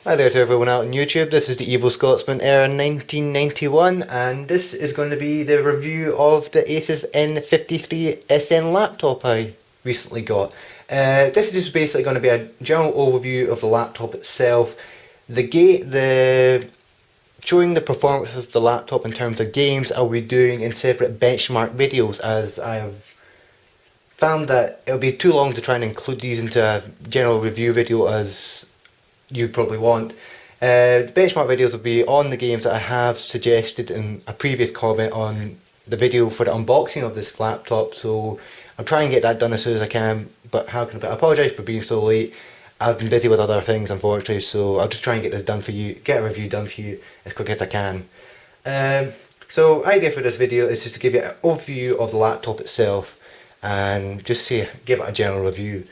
Hi there to everyone out on YouTube. This is the Evil Scotsman Era 1991, and this is going to be the review of the Asus N53SN laptop I recently got. This is just basically going to be a general overview of the laptop itself, the showing the performance of the laptop in terms of games. I'll be doing in separate benchmark videos, as I have found that it'll be too long to try and include these into a general review video as you probably want. The benchmark videos will be on the games that I have suggested in a previous comment on the video for the unboxing of this laptop, so I'll try and get that done as soon as I can, but how can I apologise for being so late. I've been busy with other things unfortunately, so I'll just try and get this done for you, get a review done for you as quick as I can. So idea for this video is just to give you an overview of the laptop itself and just give it a general review.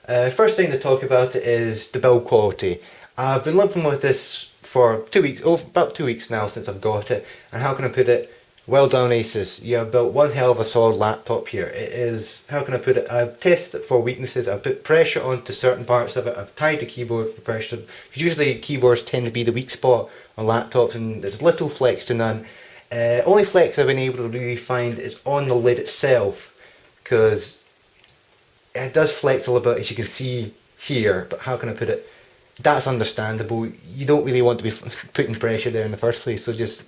First thing to talk about is the build quality. I've been living with this for 2 weeks, about 2 weeks now since I've got it, and how can I put it? Well done Asus, you have built one hell of a solid laptop here. It is, how can I put it, I've tested it for weaknesses, I've put pressure onto certain parts of it, I've tied the keyboard for pressure, because usually keyboards tend to be the weak spot on laptops and there's little flex to none. Only flex I've been able to really find is on the lid itself, because it does flex a little bit as you can see here, but how can I put it? That's understandable. You don't really want to be putting pressure there in the first place, so just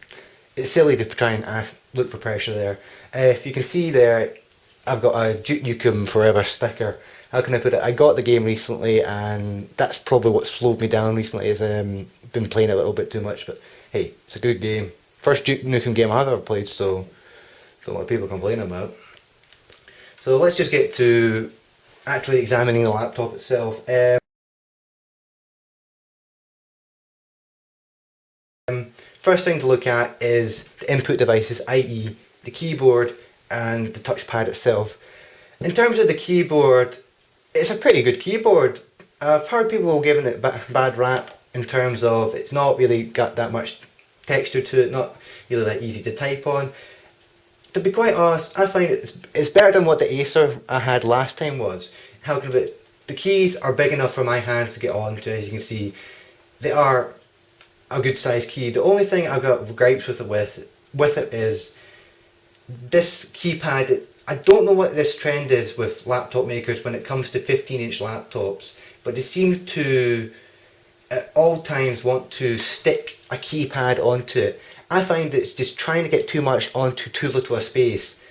it's silly to try and look for pressure there. If you can see there, I've got a Duke Nukem Forever sticker. How can I put it? I got the game recently, and that's probably what slowed me down recently. Is been playing it a little bit too much, but hey, it's a good game. First Duke Nukem game I've ever played, so don't want people complaining about. So let's just get to actually examining the laptop itself. First thing to look at is the input devices, i.e. the keyboard and the touchpad itself. In terms of the keyboard, it's a pretty good keyboard. I've heard people giving it bad rap in terms of it's not really got that much texture to it, not really that easy to type on. To be quite honest, I find it's better than what the Acer I had last time was. How can it? The keys are big enough for my hands to get onto. As you can see, they are a good sized key. The only thing I've got gripes with it is this keypad. I don't know what this trend is with laptop makers when it comes to 15-inch laptops, but they seem to at all times want to stick a keypad onto it. I find it's just trying to get too much onto too little a space.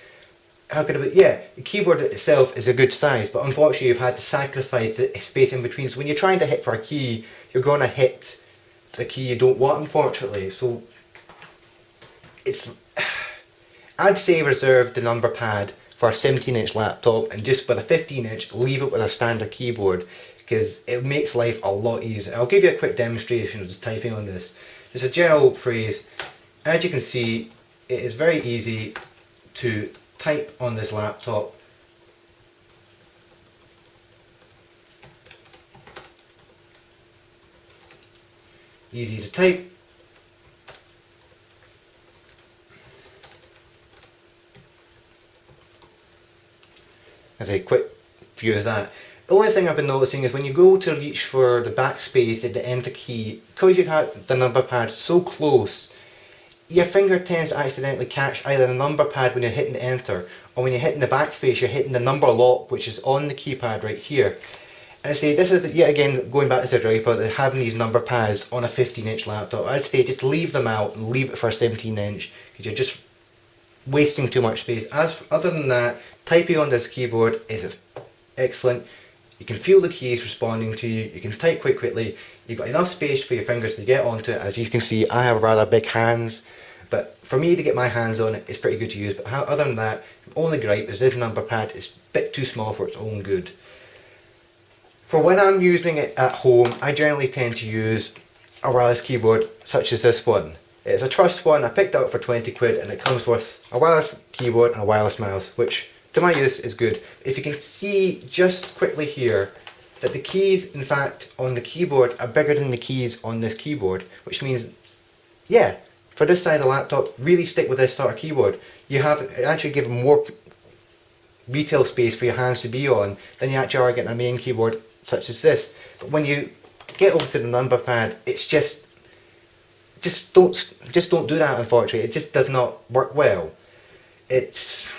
How could it be? Yeah, the keyboard itself is a good size, but unfortunately you've had to sacrifice the space in between. So when you're trying to hit for a key, you're going to hit the key you don't want, unfortunately. So it's, I'd say reserve the number pad for a 17-inch laptop, and just with a 15-inch, leave it with a standard keyboard, because it makes life a lot easier. I'll give you a quick demonstration of just typing on this. Just a general phrase. As you can see, it is very easy to type on this laptop. Easy to type. As a quick view of that. The only thing I've been noticing is when you go to reach for the backspace at the enter key, because you've had the number pad so close, your finger tends to accidentally catch either the number pad when you're hitting the enter, or when you're hitting the backspace you're hitting the number lock, which is on the keypad right here. And I say this is yet again going back to the drive about having these number pads on a 15-inch laptop. I'd say just leave them out and leave it for a 17-inch, because you're just wasting too much space. Other than that, typing on this keyboard is excellent. You can feel the keys responding to you, you can type quite quickly, you've got enough space for your fingers to get onto it. As you can see, I have rather big hands, but for me to get my hands on it, it's pretty good to use. But other than that, the only gripe is this number pad is a bit too small for its own good. For when I'm using it at home, I generally tend to use a wireless keyboard such as this one. It's a Trust one. I picked it up for 20 quid, and it comes with a wireless keyboard and a wireless mouse, which to my use is good. If you can see just quickly here that the keys in fact on the keyboard are bigger than the keys on this keyboard, which means, yeah, for this side of the laptop, really stick with this sort of keyboard. You have actually given more retail space for your hands to be on than you actually are getting a main keyboard such as this. But when you get over to the number pad, it's just don't do that, unfortunately. It just does not work well. It's,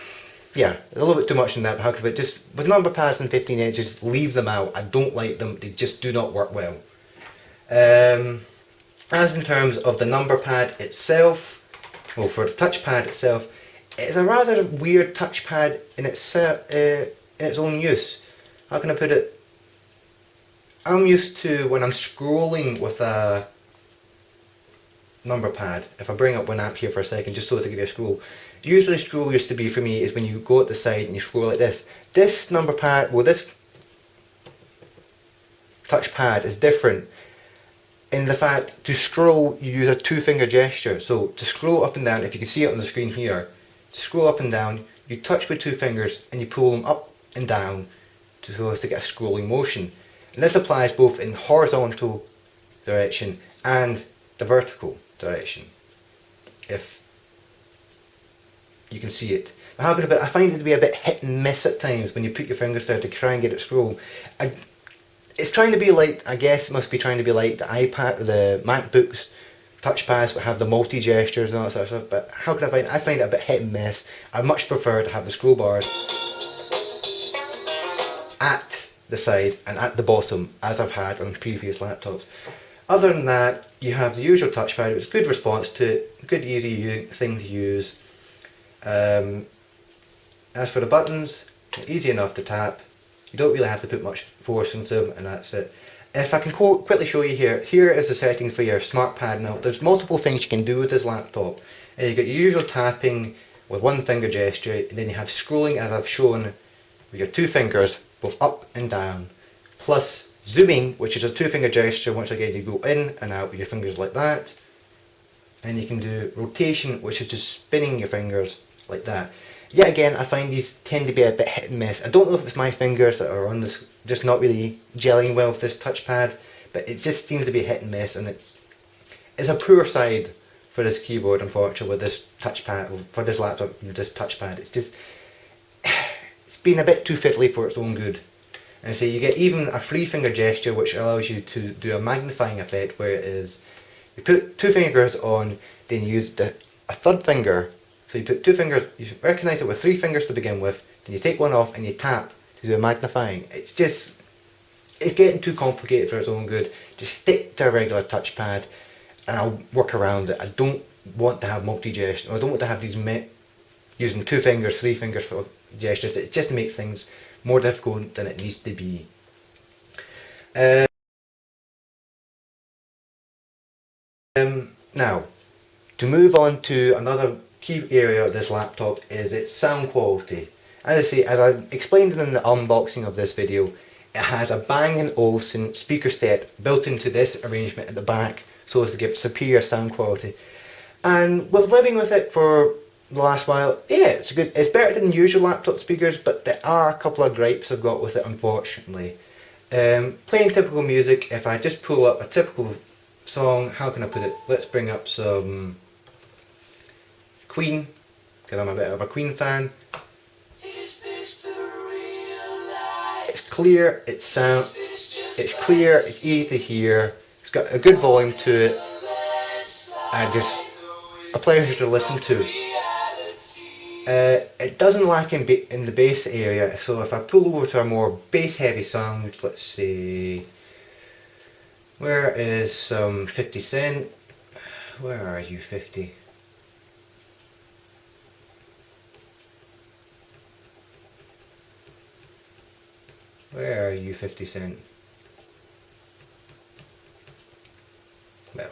yeah, a little bit too much in that, but how can I just, with number pads and 15 inches, leave them out. I don't like them, they just do not work well. As in terms of the number pad itself, well, for the touchpad itself, it's a rather weird touchpad in its own use. How can I put it? I'm used to when I'm scrolling with a number pad. If I bring up one app here for a second, just so to give you a scroll. Usually scroll used to be for me is when you go at the side and you scroll like this. This number pad, well, this touchpad is different in the fact to scroll you use a two-finger gesture. So to scroll up and down, if you can see it on the screen here, to scroll up and down, you touch with two fingers and you pull them up and down so as to get a scrolling motion. And this applies both in horizontal direction and the vertical direction, if you can see it. But how can I find it to be a bit hit and miss at times when you put your fingers there to try and get it scroll. It's trying to be like, I guess it must be trying to be like the iPad, the MacBooks touchpads that have the multi-gestures and all that sort of stuff, but how can I find it a bit hit and miss. I much prefer to have the scroll bars at the side and at the bottom, as I've had on previous laptops. Other than that, you have the usual touchpad. It's good response to it, good easy thing to use. As for the buttons, easy enough to tap. You don't really have to put much force into them, and that's it. If I can quickly show you here, here is the settings for your smart pad. Now, there's multiple things you can do with this laptop. You get your usual tapping with one finger gesture, and then you have scrolling as I've shown with your two fingers, both up and down, plus zooming, which is a two finger gesture. Once again, you go in and out with your fingers like that, and you can do rotation, which is just spinning your fingers like that. Yet again, I find these tend to be a bit hit and miss. I don't know if it's my fingers that are on this, just not really gelling well with this touchpad, but it just seems to be hit and miss, and it's a poor side for this keyboard, unfortunately, with this touchpad, for this laptop, with this touchpad. It's just, it's been a bit too fiddly for its own good. And so you get even a three finger gesture, which allows you to do a magnifying effect, where it is, you put two fingers on, then you use a third finger. So you put two fingers, you recognise it with three fingers to begin with, then you take one off and you tap to do a magnifying. It's getting too complicated for its own good. Just stick to a regular touchpad and I'll work around it. I don't want to have multi-gesture, I don't want to have these using two fingers, three fingers for gestures. It just makes things more difficult than it needs to be. Now, to move on to another key area of this laptop is its sound quality. As I say, as I explained in the unboxing of this video, it has a Bang & Olufsen speaker set built into this arrangement at the back so as to give superior sound quality. And with living with it for the last while, yeah, it's good. It's better than usual laptop speakers, but there are a couple of gripes I've got with it, unfortunately. Playing typical music, if I just pull up a typical song, how can I put it? Let's bring up some Queen, because I'm a bit of a Queen fan. It's clear, it's clear, it's easy to hear, it's got a good volume to it, and just a pleasure to listen to. It doesn't lack in the bass area, so if I pull over to a more bass heavy sound, let's see, where is some 50 Cent? Where are you, 50? Where are you, 50 Cent? Well,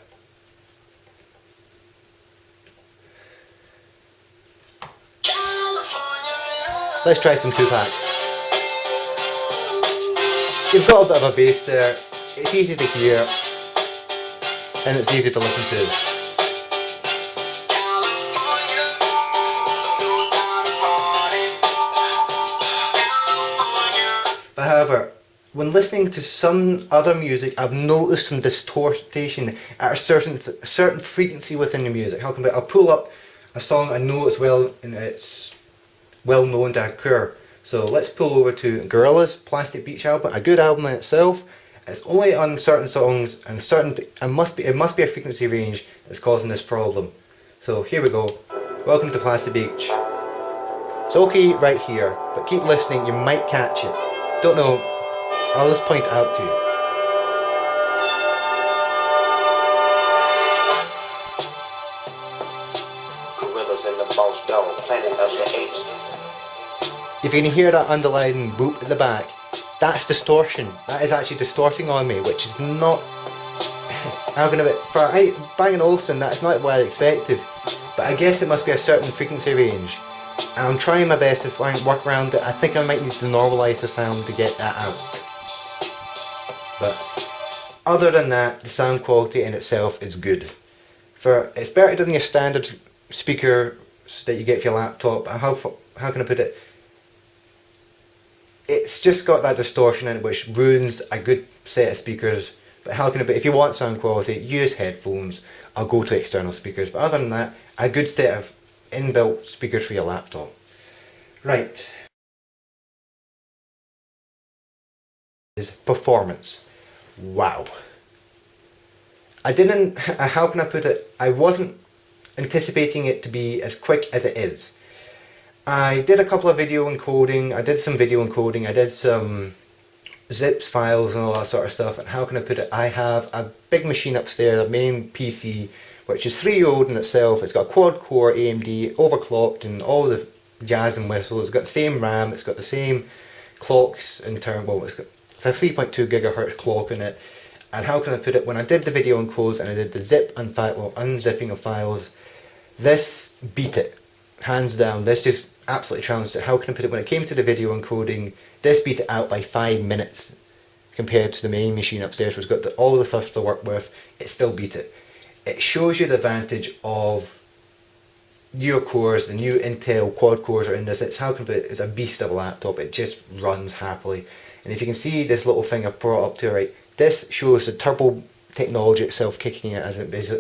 let's try some Tupac. You've got a bit of a bass there, it's easy to hear, and it's easy to listen to. But however, when listening to some other music, I've noticed some distortion at a certain frequency within the music. How come I'll pull up a song I know it's well known to occur. So let's pull over to Gorilla's Plastic Beach album, a good album in itself. It's only on certain songs and it must be a frequency range that's causing this problem. So here we go. Welcome to Plastic Beach. It's okay right here, but keep listening, you might catch it. Don't know, I'll just point it out to you. Gorillas in the Boss Dome, Planet of the Apes. If you can hear that underlying boop at the back, that's distortion. That is actually distorting on me, which is not... I'm gonna for Bang & Olufsen, that's not what I expected. But I guess it must be a certain frequency range. And I'm trying my best to work around it. I think I might need to normalise the sound to get that out. But other than that, the sound quality in itself is good. It's better than your standard speaker that you get for your laptop. How can I put it? It's just got that distortion in it which ruins a good set of speakers. But how can I put, if you want sound quality, use headphones. I'll go to external speakers. But other than that, a good set of inbuilt speakers for your laptop. Right. Is performance. Wow. How can I put it? I wasn't anticipating it to be as quick as it is. I did a couple of video encoding, I did some zips files and all that sort of stuff, and how can I put it, I have a big machine upstairs, a main PC, which is 3-year-old in itself. It's got a quad-core AMD, overclocked and all the jazz and whistle. It's got the same RAM, it's got the same clocks in terms, well, it's a 3.2 gigahertz clock in it. And how can I put it, when I did the video encodes and I did the unzipping of files, this beat it, hands down. This just absolutely trounced it. How can I put it, when it came to the video encoding, this beat it out by 5 minutes compared to the main machine upstairs, which got all the stuff to work with. It still beat it. It shows you the advantage of newer cores. The new Intel quad cores are in this. It's it's a beast of a laptop. It just runs happily. And if you can see this little thing I've brought up to the right, this shows the turbo technology itself kicking in as it is.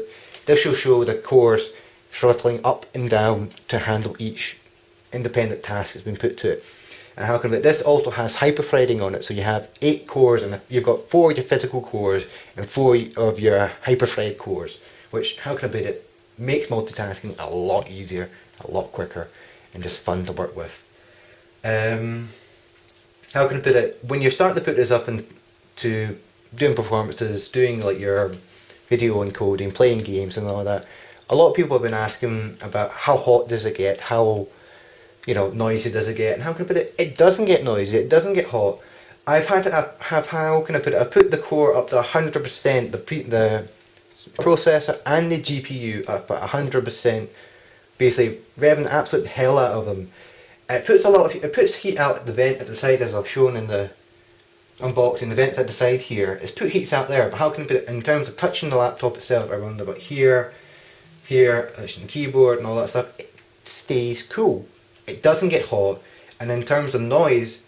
This will show the cores throttling up and down to handle each independent task that's been put to it. And this also has hyperthreading on it, so you have 8 cores and you've got 4 of your physical cores and 4 of your hyperthread cores, which, how can I put it, makes multitasking a lot easier, a lot quicker, and just fun to work with. How can I put it, when you're starting to put this up into doing performances, doing like your video encoding, playing games and all that, a lot of people have been asking about how hot does it get, how noisy does it get, and how can I put it, it doesn't get noisy, it doesn't get hot. I've had to how can I put it, I put the core up to 100%, the processor and the GPU up at 100%, basically revving the absolute hell out of them. It puts heat out at the vent at the side, as I've shown in the unboxing. The vents at the side here, it's put heats out there, but how can I put it, in terms of touching the laptop itself, around about here, touching the keyboard and all that stuff, it stays cool. It doesn't get hot, and in terms of noise,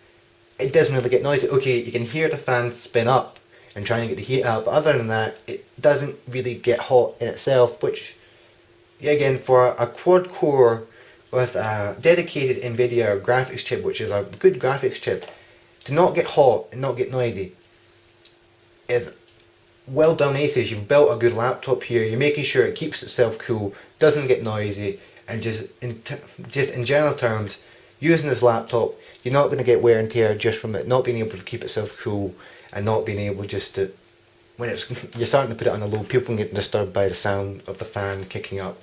it doesn't really get noisy. Okay, you can hear the fan spin up and trying to get the heat out, but other than that, it doesn't really get hot in itself, which, yeah, again, for a quad core with a dedicated NVIDIA graphics chip, which is a good graphics chip, to not get hot and not get noisy is well done, Asus. You've built a good laptop here. You're making sure it keeps itself cool, doesn't get noisy, and just in general terms, using this laptop, you're not going to get wear and tear just from it not being able to keep itself cool and not being able just to, when you're starting to put it on a low, people can get disturbed by the sound of the fan kicking up.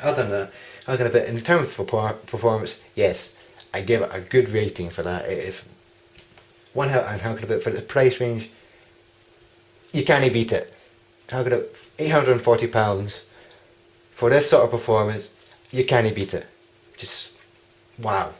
Other than that, I'm going to put, in terms of performance, yes, I give it a good rating for that. It is one hell, and how can I put it, for the price range, you can't beat it. How could it, £840 for this sort of performance, you can't beat it. Just wow.